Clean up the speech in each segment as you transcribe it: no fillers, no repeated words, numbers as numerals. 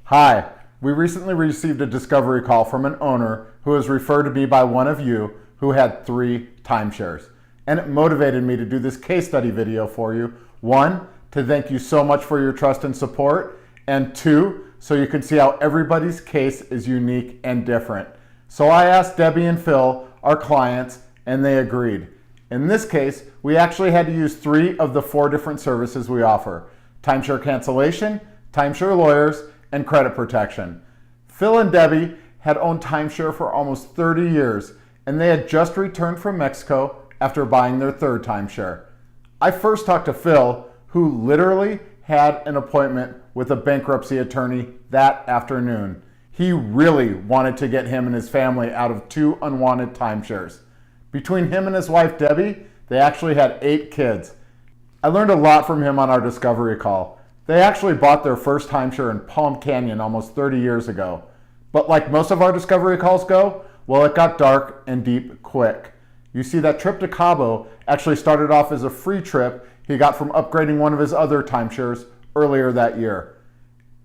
Hi, we recently received a discovery call from an owner who was referred to me by one of you who had 3 timeshares. And it motivated me to do this case study video for you. 1, to thank you so much for your trust and support. And 2, so you can see how everybody's case is unique and different. So I asked Debbie and Phil, our clients, and they agreed. In this case, we actually had to use 3 of the 4 different services we offer: timeshare cancellation, timeshare lawyers, and credit protection. Phil and Debbie had owned timeshare for almost 30 years, and they had just returned from Mexico after buying their 3rd timeshare. I first talked to Phil, who literally had an appointment with a bankruptcy attorney that afternoon. He really wanted to get him and his family out of 2 unwanted timeshares. Between him and his wife, Debbie, they actually had 8 kids. I learned a lot from him on our discovery call. They actually bought their first timeshare in Palm Canyon almost 30 years ago. But like most of our discovery calls go, well, it got dark and deep quick. You see, that trip to Cabo actually started off as a free trip he got from upgrading one of his other timeshares earlier that year.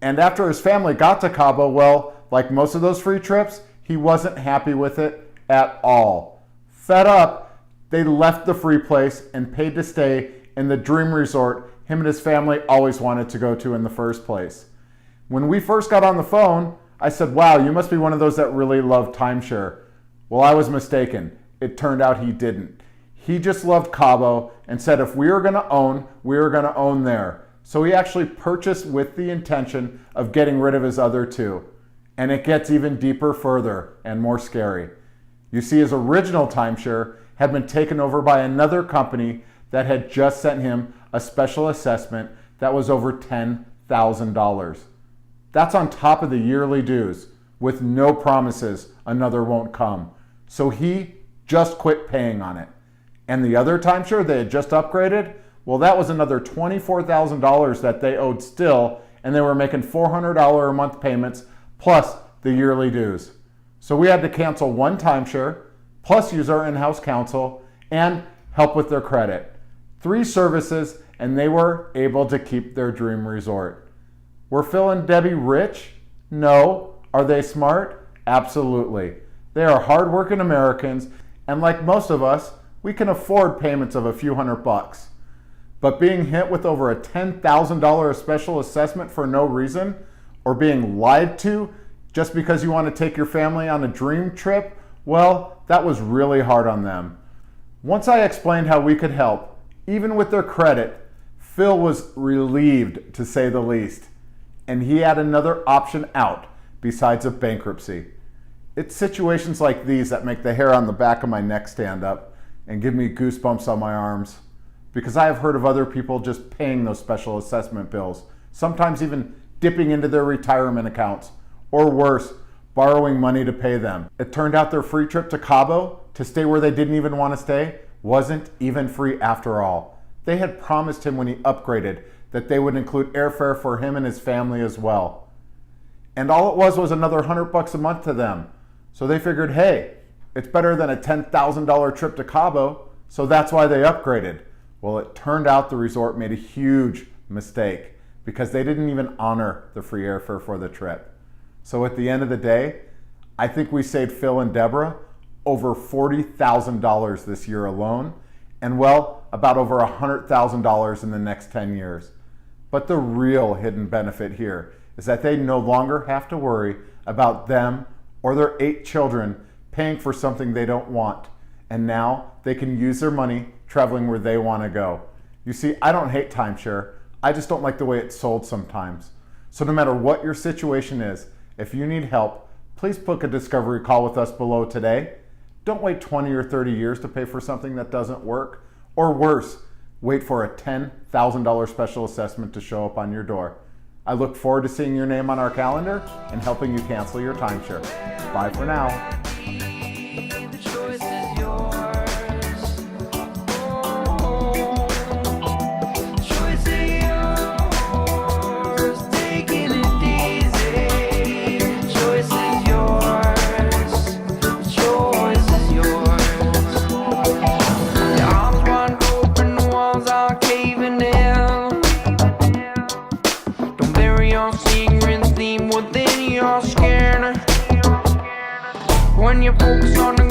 And after his family got to Cabo, well, like most of those free trips, he wasn't happy with it at all. Fed up, they left the free place and paid to stay in the dream resort him and his family always wanted to go to in the first place. When we first got on the phone, I said, "Wow, you must be one of those that really love timeshare." Well, I was mistaken. It turned out he didn't. He just loved Cabo and said if we were going to own, we were going to own there. So he actually purchased with the intention of getting rid of his other 2. And it gets even deeper further and more scary. You see, his original timeshare had been taken over by another company that had just sent him a special assessment that was over $10,000. That's on top of the yearly dues, with no promises another won't come. So he just quit paying on it. And the other timeshare they had just upgraded, well, that was another $24,000 that they owed still, and they were making $400 a month payments plus the yearly dues. So we had to cancel 1 timeshare, plus use our in-house counsel, and help with their credit. 3 services, and they were able to keep their dream resort. Were Phil and Debbie rich? No. Are they smart? Absolutely. They are hardworking Americans, and like most of us, we can afford payments of a few $100. But being hit with over a $10,000 special assessment for no reason, or being lied to just because you want to take your family on a dream trip, well, that was really hard on them. Once I explained how we could help, even with their credit, Phil was relieved, to say the least. And he had another option out besides a bankruptcy. It's situations like these that make the hair on the back of my neck stand up and give me goosebumps on my arms, because I have heard of other people just paying those special assessment bills, sometimes even dipping into their retirement accounts, or worse, borrowing money to pay them. It turned out their free trip to Cabo, to stay where they didn't even want to stay, wasn't even free after all. They had promised him when he upgraded that they would include airfare for him and his family as well. And all it was another $100 a month to them. So they figured, hey, it's better than a $10,000 trip to Cabo, so that's why they upgraded. Well, it turned out the resort made a huge mistake because they didn't even honor the free airfare for the trip. So at the end of the day, I think we saved Phil and Deborah over $40,000 this year alone, and well, about over $100,000 in the next 10 years. But the real hidden benefit here is that they no longer have to worry about them or their 8 children paying for something they don't want. And now they can use their money traveling where they want to go. You see, I don't hate timeshare. I just don't like the way it's sold sometimes. So no matter what your situation is, if you need help, please book a discovery call with us below today. Don't wait 20 or 30 years to pay for something that doesn't work. Or worse, wait for a $10,000 special assessment to show up on your door. I look forward to seeing your name on our calendar and helping you cancel your timeshare. Bye for now. The choice is yours. Choice is yours. Taking it easy. Choice is yours. Choice is yours. The arms wide open, the walls are caving in. Don't bury your secrets, leave what they you focus on the